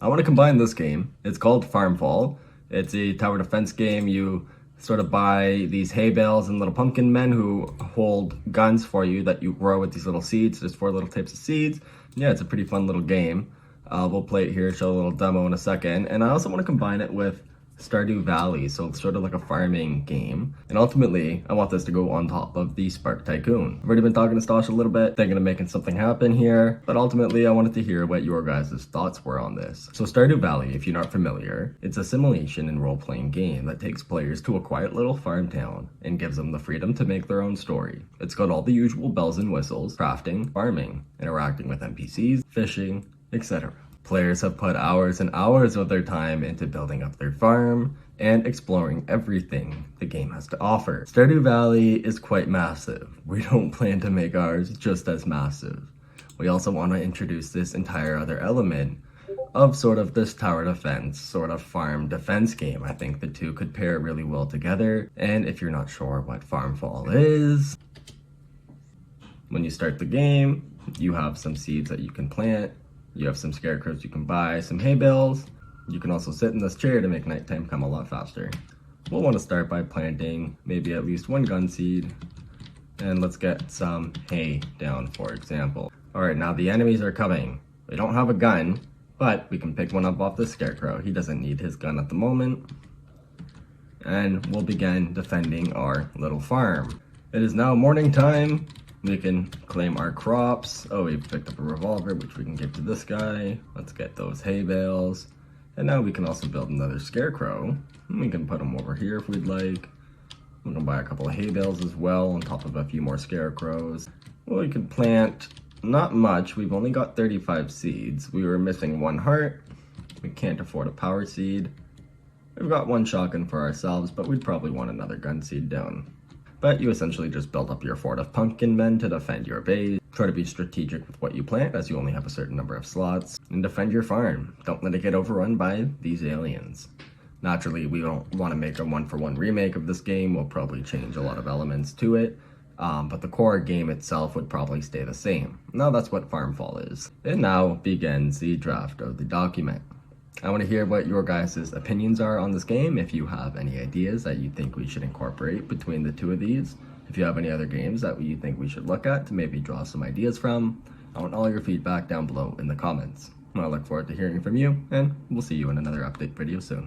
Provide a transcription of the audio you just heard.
I want to combine this game. It's called Farmfall. It's a tower defense game. You sort of buy these hay bales and little pumpkin men who hold guns for you that you grow with these little seeds. There's 4 little types of seeds. Yeah, it's a pretty fun little game. We'll play it here, show a little demo in a second. And I also want to combine it with Stardew Valley, so it's sort of like a farming game. And ultimately, I want this to go on top of the Spark Tycoon. I've already been talking to Stosh a little bit, thinking of making something happen here, but ultimately I wanted to hear what your guys' thoughts were on this. So Stardew Valley, if you're not familiar, it's a simulation and role-playing game that takes players to a quiet little farm town and gives them the freedom to make their own story. It's got all the usual bells and whistles, crafting, farming, interacting with NPCs, fishing, etc. Players have put hours and hours of their time into building up their farm and exploring everything the game has to offer. Stardew Valley is quite massive. We don't plan to make ours just as massive. We also want to introduce this entire other element of sort of this tower defense, sort of farm defense game. I think the two could pair really well together. And if you're not sure what Farmfall is, when you start the game, you have some seeds that you can plant. You have some scarecrows you can buy, some hay bales. You can also sit in this chair to make nighttime come a lot faster. We'll want to start by planting maybe at least 1 gun seed. And let's get some hay down, for example. Alright, now the enemies are coming. We don't have a gun, but we can pick one up off the scarecrow. He doesn't need his gun at the moment. And we'll begin defending our little farm. It is now morning time. We can claim our crops. Oh, we've picked up a revolver, which we can give to this guy. Let's get those hay bales. And now we can also build another scarecrow. We can put him over here if we'd like. We can buy a couple of hay bales as well, on top of a few more scarecrows. Well, we could plant not much. We've only got 35 seeds. We were missing 1 heart. We can't afford a power seed. We've got 1 shotgun for ourselves, but we'd probably want another gun seed down. But you essentially just build up your fort of pumpkin men to defend your base. Try to be strategic with what you plant, as you only have a certain number of slots. And defend your farm. Don't let it get overrun by these aliens. Naturally, we don't want to make a 1-for-1 remake of this game. We'll probably change a lot of elements to it. But the core game itself would probably stay the same. Now that's what Farmfall is. And now begins the draft of the document. I want to hear what your guys' opinions are on this game, if you have any ideas that you think we should incorporate between the two of these. If you have any other games that you think we should look at to maybe draw some ideas from. I want all your feedback down below in the comments. I look forward to hearing from you, and we'll see you in another update video soon.